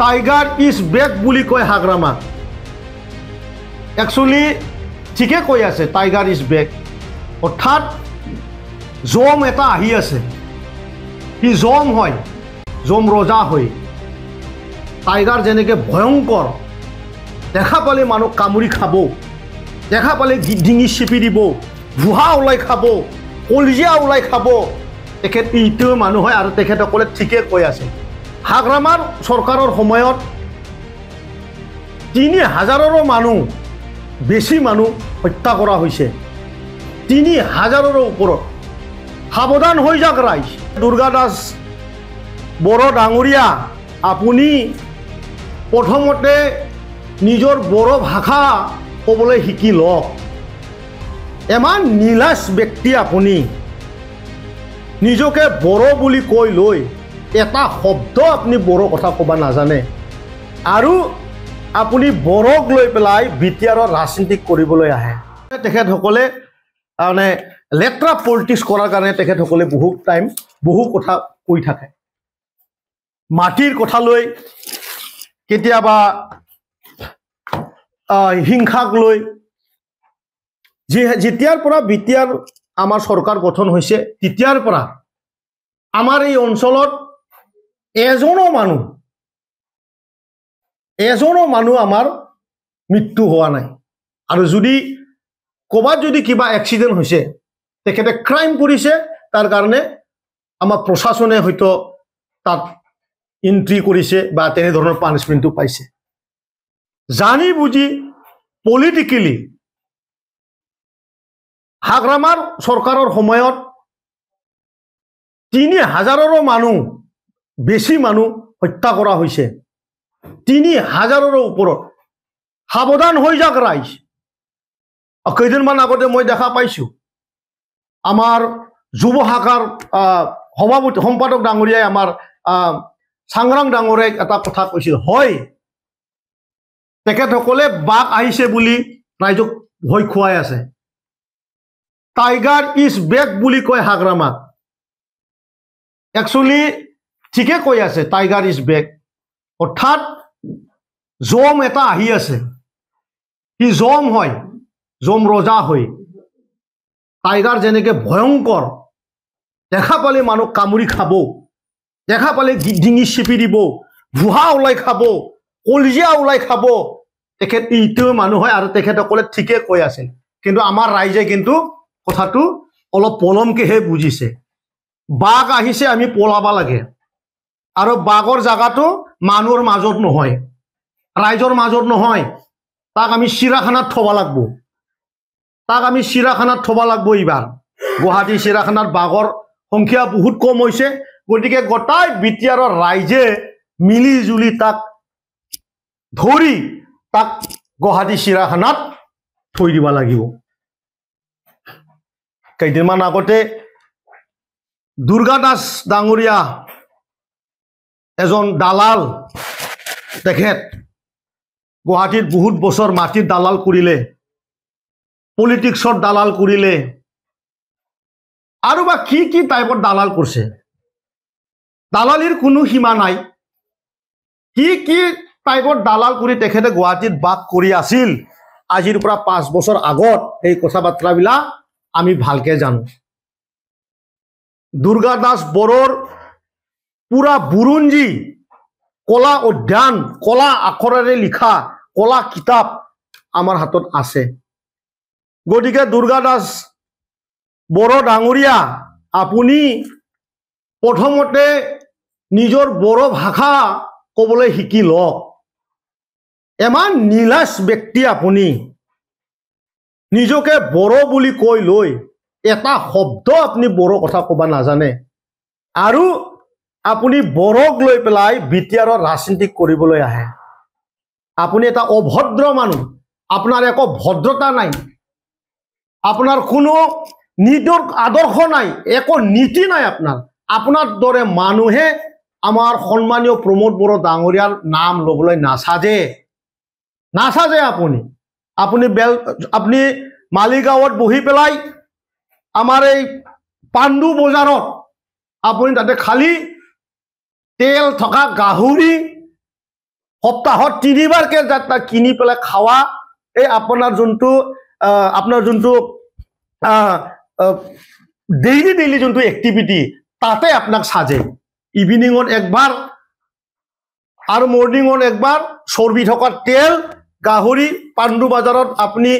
tiger is back বুলি কয় হাগ্ৰামাক actually ঠিকে কৈ আছে টাইগাৰ ইজ বেক অৰ্থাৎ জম এটা আহি আছে সি জম হয় জম ৰজা হয় টাইগাৰ যেনেকৈ ভয়ংকৰ দেখা পালে মানুহ কামুৰি খাব দেখা পালে ডিঙি চিপি দিব ভুহা ওলাই খাব কলজিয়া ওলাই খাব তেখেত ইটো মানুহ হয় আৰু তেখেতসকলে ঠিকে কৈ আছে হাগ্ৰামাৰ চৰকাৰৰ সময়ত ৩,০০০ৰো মানুহ বেছি মানুহ হত্যা কৰা হৈছে ৩,০০০ৰো ওপৰত সাৱধান হৈ যাওক ৰাইজ দুৰ্গা দাস বড়ো ডাঙৰীয়া আপুনি প্ৰথমতে নিজৰ বড়ো ভাষা ক'বলৈ শিকি লওক এমান নীলাজ ব্যক্তি আপুনি নিজকে বড়ো বুলি কৈ লৈ এটা শব্দ আপুনি বড়ো কথা ক'ব নাজানে আৰু আপুনি বড়োক লৈ পেলাই বিটিআৰৰ ৰাজনীতি কৰিবলৈ আহে তেখেতসকলে মানে লেট্ৰা পলিটিক্স কৰাৰ কাৰণে তেখেতসকলে বহুত টাইম বহু কথা কৈ থাকে মাটিৰ কথা লৈ কেতিয়াবা হিংসাক লৈ যেতিয়াৰ পৰা বিটিআৰ আমাৰ চৰকাৰ গঠন হৈছে তেতিয়াৰ পৰা আমাৰ এই অঞ্চলত এজনো মানুহ আমাৰ মৃত্যু হোৱা নাই আৰু যদি ক'বাত যদি কিবা এক্সিডেণ্ট হৈছে তেখেতে ক্ৰাইম কৰিছে তাৰ কাৰণে আমাৰ প্ৰশাসনে হয়তো তাত এন্ট্ৰি কৰিছে বা তেনেধৰণৰ পানিশমেণ্টটো পাইছে জানি বুজি পলিটিকেলি হাগ্ৰামাৰ চৰকাৰৰ সময়ত ৩,০০০ৰো মানুহ বেছি মানুহ হত্যা কৰা হৈছে ৩,০০০ৰো ওপৰত সাৱধান হৈ যাওক ৰাইজ কেইদিনমান আগতে মই দেখা পাইছোঁ আমাৰ যুৱ শাখাৰ সভাপতি সম্পাদক ডাঙৰীয়াই আমাৰ চাংৰাং ডাঙৰীয়াই এটা কথা কৈছিল হয় তেখেতসকলে বাঘ আহিছে বুলি ৰাইজক ভয় খুৱাই আছে টাইগাৰ ইজ বেক বুলি কয় হাগ্ৰামাক একচুৱেলি ঠিকে কৈ আছে টাইগাৰ ইজ বেক অৰ্থাৎ জম এটা আহি আছে সি জম হয় জম ৰজা হয় টাইগাৰ যেনেকৈ ভয়ংকৰ দেখা পালে মানুহ কামুৰি খাব দেখা পালে ডিঙি চিপি দিব ভুহা ওলাই খাব কলজিয়া ওলাই খাব তেখেত ইটো মানুহ হয় আৰু তেখেতসকলে ঠিকে কৈ আছে কিন্তু আমাৰ ৰাইজে কিন্তু কথাটো অলপ পলমকেহে বুজিছে বাঘ আহিছে আমি পলাব লাগে আৰু বাঘৰ জায়গাটো মানুহৰ মাজত নহয় ৰাইজৰ মাজত নহয় তাক আমি চিৰাখানাত থব লাগিব এইবাৰ গুৱাহাটী চিৰাখানাত বাঘৰ সংখ্যা বহুত কম হৈছে গতিকে গোটাই বিটিআৰৰ ৰাইজে মিলি জুলি তাক ধৰি তাক গুৱাহাটী চিৰাখানাত থৈ দিব লাগিব কেইদিনমান আগতে দুৰ্গা দাস ডাঙৰীয়া এজন দালাল তেখেত গুৱাহাটীত বহুত বছৰ মাটিৰ দালাল কৰিলে পলিটিক্সৰ দালাল কৰিলে আৰু বা কি টাইপৰ দালাল কৰিছে দালালিৰ কোনো সীমা নাই কি টাইপৰ দালাল কৰি তেখেতে গুৱাহাটীত বাস কৰি আছিল আজিৰ পৰা 5 বছৰ আগত এই কথা বাৰ্তাবিলাক আমি ভালকে জানো দুৰ্গা দাস বড়োৰ পুৰা বুৰঞ্জী কলা অধ্যয়ন কলা আখৰেৰে লিখা কলা কিতাপ আমাৰ হাতত আছে গতিকে দুৰ্গা দাস বড়ো ডাঙৰীয়া আপুনি প্ৰথমতে নিজৰ বড়ো ভাষা ক'বলৈ শিকি লওক এমান নীলাজ ব্যক্তি আপুনি নিজকে বড়ো বুলি কৈ লৈ এটা শব্দ আপুনি বড়ো কথা ক'ব নাজানে আৰু আপুনি বড়োক লৈ পেলাই বিটিআৰৰ ৰাজনীতি কৰিবলৈ আহে আপুনি এটা অভদ্ৰ মানুহ আপোনাৰ একো ভদ্ৰতা নাই আপোনাৰ কোনো নীতিৰ আদৰ্শ নাই একো নীতি নাই আপোনাৰ দৰে মানুহে আমাৰ সন্মানীয় প্ৰমোদ বড়ো ডাঙৰীয়াৰ নাম ল'বলৈ নাচাজে আপুনি মালিগাঁৱত বহি পেলাই আমাৰ এই পাণ্ডু বজাৰত আপুনি তাতে খালি তেল থকা গাহৰি সপ্তাহত 3 বাৰকে যাত্ৰা কিনি পেলাই খাওয়া এই আপোনাৰ যোনটো ডেইলি যোনটো এক্টিভিটি তাতে আপোনাক সাজে ইভিনিঙত একবাৰ আৰু মৰ্নিঙত একবাৰ চৰ্বি থকা তেল গাহৰি পাণ্ডু বজাৰত আপুনি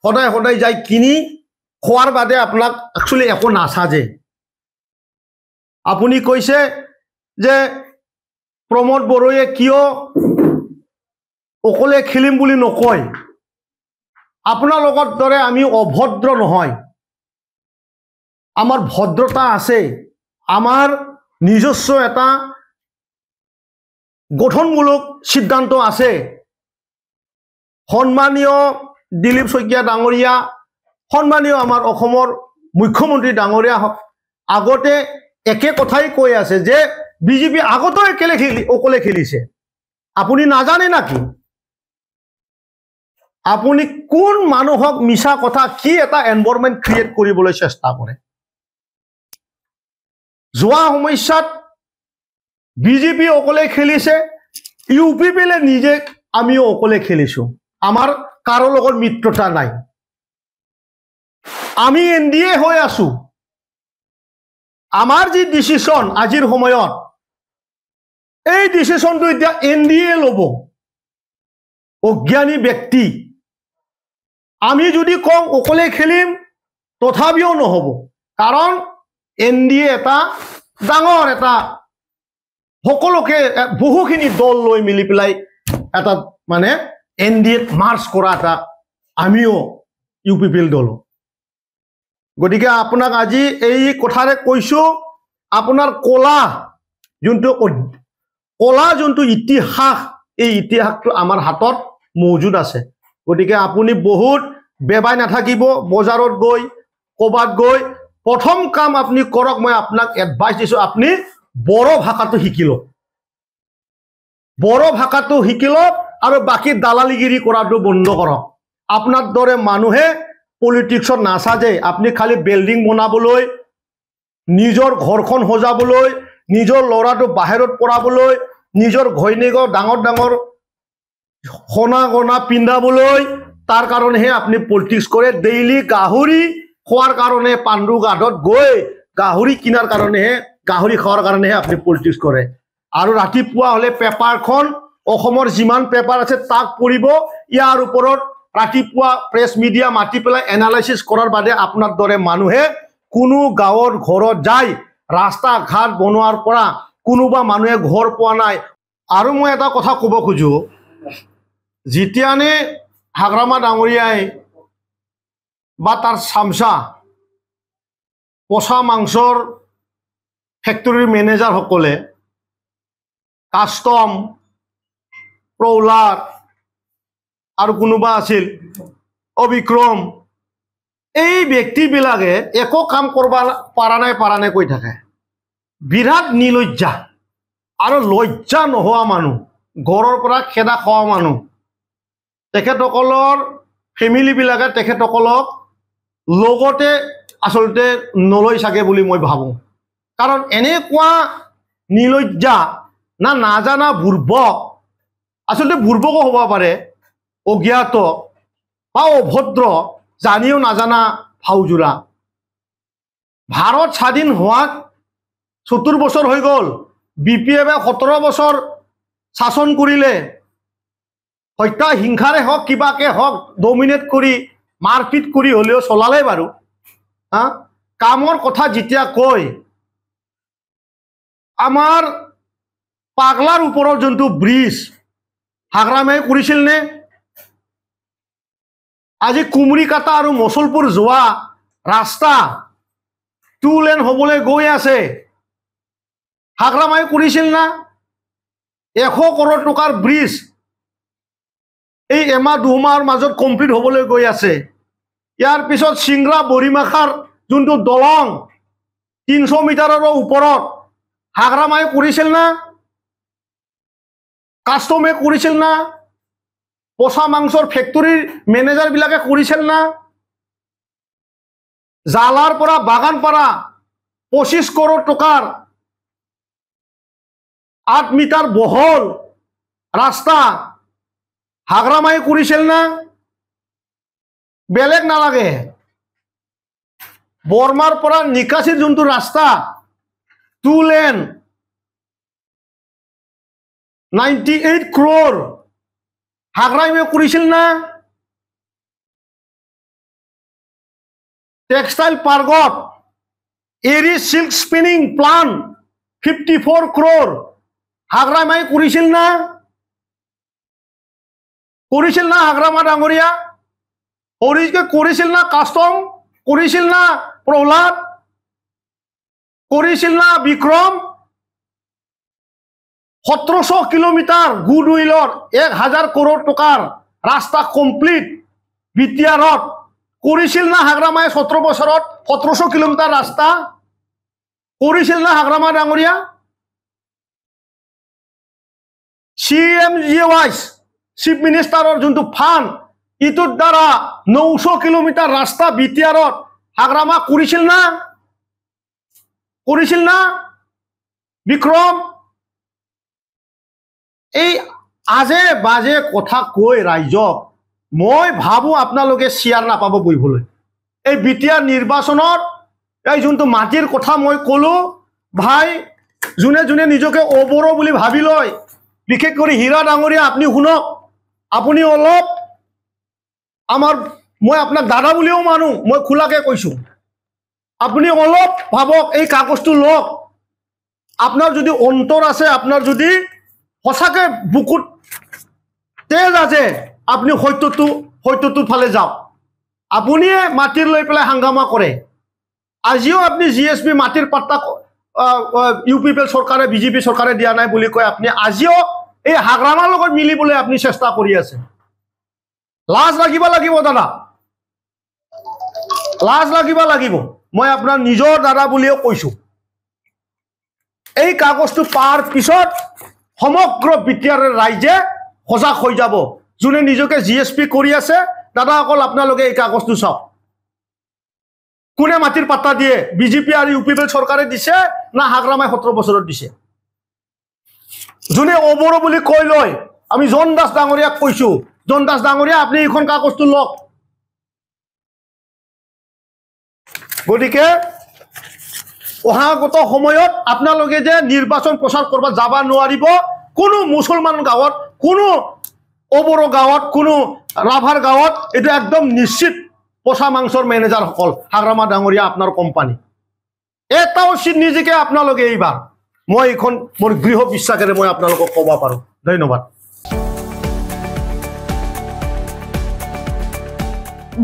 সদায় যাই কিনি খোৱাৰ বাদে আপোনাক একচুয়ালি একো নাসাজে আপুনি কৈছে যে প্ৰমোদ বড়োয়ে কিয় অকলে খেলিম বুলি নকয় আপোনাৰ লগত দৰে আমি অভদ্ৰ নহয় আমাৰ ভদ্ৰতা আছে আমাৰ নিজস্ব এটা গঠনমূলক সিদ্ধান্ত আছে সন্মানীয় দিলীপ শইকীয়া ডাঙৰীয়া সন্মানীয় আমাৰ অসমৰ মুখ্যমন্ত্ৰী ডাঙৰীয়া আগতে একে কথাই কৈ আছে যে বিজেপি আগতো অকলে খেলিছে আপুনি নাজানে নাকি আপুনি কোন মানুহক মিছা কথা কি এটা এনভায়ৰনমেন্ট ক্ৰিয়েট কৰিবলৈ চেষ্টা কৰে যোৱা সমস্যাত বিজেপি অকলে খেলিছে ইউপি পেলে নিজে আমিও অকলে খেলিছো আমাৰ কাৰো লগত মিত্ৰতা নাই আমি এনডিএ হৈ আছো আমাৰ যি ডিসিশন আজিৰ সময়ত এই ডিসিশনটো এতিয়া এনডিএ লব অজ্ঞানী ব্যক্তি আমি যদি কম অকলে খেলিম তথাপিও নহব কাৰণ এনডিএ এটা ডাঙৰ এটা সকলোকে বহুখিনি দল লৈ মিলি পেলাই এটা মানে এনডিএ মাৰ্চ কৰা এটা আমিও ইউপিপিএল দল গতিকে আপোনাক আজি এই কথাৰে কৈছো আপোনাৰ কলা যোনটো ইতিহাস এই ইতিহাসটো আমাৰ হাতত মজুদ আছে গতিকে আপুনি বহুত বেবাই নাথাকিব বজাৰত গৈ কবাত গৈ প্ৰথম কাম আপুনি কৰক মই আপোনাক এডভাইস দিছো আপুনি বড়ো ভাষাটো শিকিল আৰু বাকি দালালিগিৰি কৰাটো বন্ধ কৰক আপোনাৰ দৰে মানুহে পলিটিক্সত নাসাজে আপুনি খালি বিল্ডিং বনাবলৈ নিজৰ ঘৰখন সজাবলৈ নিজৰ লৰাটো বাহিৰত পঢ়াবলৈ নিজৰ ঘৈণীয়েকক ডাঙৰ সোণা গনা পিন্ধাবলৈ তাৰ কাৰণেহে আপুনি পলিটিক্স কৰে ডেইলি গাহৰি খোৱাৰ কাৰণে পাণ্ডু ঘাটত গৈ গাহৰি কিনাৰ কাৰণেহে গাহৰি খোৱাৰ কাৰণেহে আপুনি পলিটিক্স কৰে আৰু ৰাতিপুৱা হলে পেপাৰখন অসমৰ যিমান পেপাৰ আছে তাক পঢ়িব ইয়াৰ ওপৰত ৰাতিপুৱা প্ৰেছ মিডিয়া মাতি পেলাই এনালাইসিস কৰাৰ বাদে আপোনাৰ দৰে মানুহে কোনো গাঁৱৰ ঘৰত যায় ৰাস্তা ঘাট বনোৱাৰ পৰা কোনোবা মানুহে ঘৰ পোৱা নাই আৰু মই এটা কথা ক'ব খুজো যেতিয়ানে হাগ্ৰামা ডাঙৰীয়াই বা তাৰ চামচা পচা মাংসৰ ফেক্টৰীৰ মেনেজাৰ সকলে কাষ্টম প্ৰৌলাদ আৰু কোনোবা আছিল অবিক্ৰম এই ব্যক্তিবিলাকে একো কাম কৰিব পাৰা নাই কৈ থাকে বিৰাট নিলজ্জা আৰু লজ্জা নোহোৱা মানুহ ঘৰৰ পৰা খেদা খোৱা মানুহ তেখেতসকলৰ ফেমিলি বিলাকে তেখেতসকলক লগতে আসলতে নলৈ চাগে বুলি মই ভাবো কাৰণ এনেকুৱা নিলজ্জা নাজানা বুৰ্বক আসলতে বুৰ্বকো হ'ব পাৰে অজ্ঞাত বা অভদ্ৰ জানিও নাজানা ফাউজুৰা ভাৰত স্বাধীন হোৱাত ৭০ বছৰ হৈ গ'ল বিপিএফে ১৭ বছৰ শাসন কৰিলে হত্যা হিংসাৰে হওক কিবাকে হওক ডমিনেট কৰি মাৰপিট কৰি হলেও চলালে বাৰু কামৰ কথা যেতিয়া কয় আমাৰ পাগলাৰ ওপৰত যোনটো ব্ৰিজ হাগ্ৰামে কৰিছিল নে আজি কুমৰিকাটা আৰু মছলপুৰ যোৱা ৰাস্তা 2 লেন হ'বলৈ গৈ আছে হাগ্ৰামে কৰিছিল না 100 কৰোৰ টকাৰ ব্ৰিজ এই এমাহ দুমাহৰ মাজত কমপ্লিট হ'বলৈ গৈ আছে ইয়াৰ পিছত সিংৰা বৰিমাখাৰ যোনটো দলং 300 মিটাৰৰ ওপৰত হাগ্ৰামে কৰিছিল না কাষ্টমে কৰিছিল না পচা মাংসৰ ফেক্টৰীৰ মেনেজাৰ বিলাকে কৰিছিল না জালাৰ পৰা বাগানপাৰা 25 কৰোৰ টকাৰ 8 মিটাৰ বহল ৰাস্তা হাগ্ৰামাই কৰিছিল না বেলেগ নালাগে বৰ্মাৰ পৰা নিকাশিৰ যোনটো ৰাস্তা 2 লেন 98 crore হাগ্ৰামাই কৰিছিল না টেক্সটাইল পাৰ্কত এৰি সিল্ক স্পিনিং প্লান্ট 54 crore হাগ্ৰামাই কৰিছিল না হাগ্ৰামা ডাঙৰীয়া কৰিছিল না কাষ্টম কৰিছিল না প্ৰহ্লাদ কৰিছিল না বিক্ৰম 1700 কিলোমিটাৰ গুডউইলৰ 1000 crore টকাৰ ৰাস্তা কমপ্লিট বিটিআৰত কৰিছিল না হাগ্ৰামাই 17 বছৰত 1700 কিলোমিটাৰ ৰাস্তা কৰিছিল না হাগ্ৰামা ডাঙৰীয়া CMGY চিফ মিনিষ্টাৰৰ যোনটো ফান্ড ইটোৰ দ্বাৰা 900 কিলোমিটাৰ ৰাস্তা বিটিআৰত হাগ্ৰামা কৰিছিল না বিক্ৰম এই আজে বাজে কথা কৈ ৰাইজক মই ভাবো আপোনালোকে শেয়াৰ নাপাব বইবলৈ এই বিটিআৰ নিৰ্বাচনত এই যোনটো মাটিৰ কথা মই কলো ভাই যোনে যোনে নিজকে অবৰ বুলি ভাবি লয় বিশেষ কৰি হীৰা ডাঙৰীয়া আপুনি শুনক আপুনি অলপ আমাৰ মই আপোনাক দাদা বুলিও মানো মই খোলাকে কৈছো আপুনি অলপ ভাবক এই কাগজটো লওক আপোনাৰ যদি অন্তৰ আছে আপোনাৰ যদি হসাকে বুকুত তেজ আছে আপনি হয়তো ফালে যাওক আপুনি মাটিৰ লৈ পেলাই হাংগামা কৰে আজিও আপনি জিএসপি মাটিৰ পাত্তা ইউপিপিএল চৰকাৰে বিজেপি চৰকাৰে দিয়া নাই বুলি কয় আপনি আজিও এই হাগ্ৰামাৰ লগত মিলিবলৈ আপনি চেষ্টা কৰি আছে লাজ লাগিব দাদা লাজ লাগিব মই আপোনাৰ নিজৰ দাদা বুলিও কৈছো এই কাগজটো পাৰ পিছত সমগ্ৰ বিটিআৰ ৰাইজে সজাগ হৈ যাব যোনে নিজকে জিএসপি কৰি আছে দাদা অকল আপোনালোকে এই কাগজটো চাওক কোনে মাটিৰ পাত্তা দিয়ে বিজেপি আৰু ইউপিপিএল চৰকাৰে দিছে না হাগ্ৰামাই 17 বছৰত দিছে যোনে অবৰ বুলি কৈ লয় আমি জন দাস ডাঙৰীয়াক কৈছো জন দাস ডাঙৰীয়া আপুনি এইখন কাগজটো লওক গতিকে অহাগত সময়ত আপোনালোকে যে নিৰ্বাচন প্ৰচাৰ কৰিব যাব নোৱাৰিব কোনো মুছলমান গাঁৱত কোনো অবৰ গাঁৱত কোনো ৰাভাৰ গাঁৱত এটা একদম নিশ্চিত পচা মাংসৰ মেনেজাৰ সকল হাগ্ৰামা ডাঙৰীয়া আপোনাৰ কোম্পানী এটাও চিট নিজকে আপোনালোকে এইবাৰ মই এখন মোৰ গৃহ বিশ্বাসেৰে মই আপোনালোকক ক'ব পাৰো ধন্যবাদ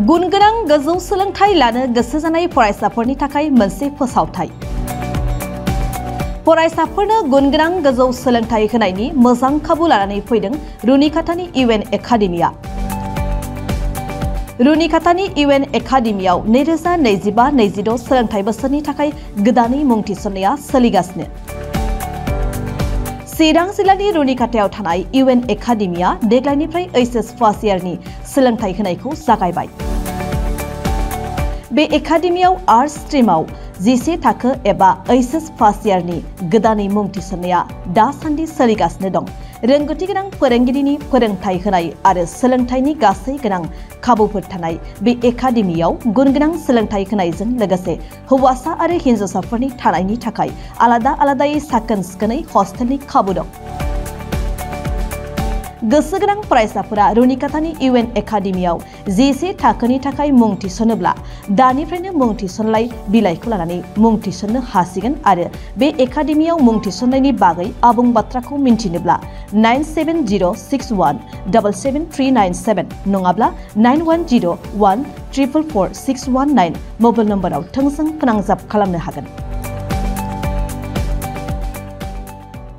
गुनगोनां गोजौ सोलोंथाइ लानो गोसो जानाय फरायसाफोरनि थाखाय मोनसे फोसावथाय फरायसाफोरनो गुनगोनां गोजौ सोलोंथाइ होनायनि मोजां खाबु लानानै फैदों रुनिकाटानि इउएन एकाडेमिया रुनिकाटानि इउएन एकाडेमियाव 2025-26 सोलोंथाइ बोसोरनि थाखाय गोदानै मुं थिसननाया सोलिगासिनो चिरां जिल्लानि रुनिकाटायाव थानाय इउएन एकाडेमिया देग्लायनिफ्राय एचएस फार्स्ट इयारनि सोलोंथाइ होनायखौ जागायबाय बे एकाडेमियाव आर्ट्स स्ट्रीमाव 11 थाखो एबा एचएस फार्स्ट इयारनि गोदानै मुं थिसननाया दासान्दि सोलिगासिनो दं रोंगौथि गोनां फोरोंगिरिनि फोरोंथाइ होनाय आरो सोलोंथाइनि गासै गोनां खाबुफोर थानाय बे एकाडेमियाव गुनगोनां सोलोंथाइ होनायजों लोगोसे हौवासा आरो हिन्जावसाफोरनि थानायनि थाखाय आलादायै साखोन सिखोनै हस्टेलनि खाबु दं गोसो गोनां फरायसाफोरा रुनिकाटानि इउएन एकाडेमियाव 11 थाखोनि थाखाय मुं थिसनोब्ला दानिफ्रायनो मुं थिसनलाय बिलाइखौ लानानै मुं थिसननो हासिगोन आरो बे एकाडेमियाव मुं थिसननायनि बागै आबुं बाथ्राखौ मिन्थिनोब्ला 9706177397 नङाब्ला 9101444619 मबाइल नम्बराव थोंजों फोनांजाब खालामनो हागोन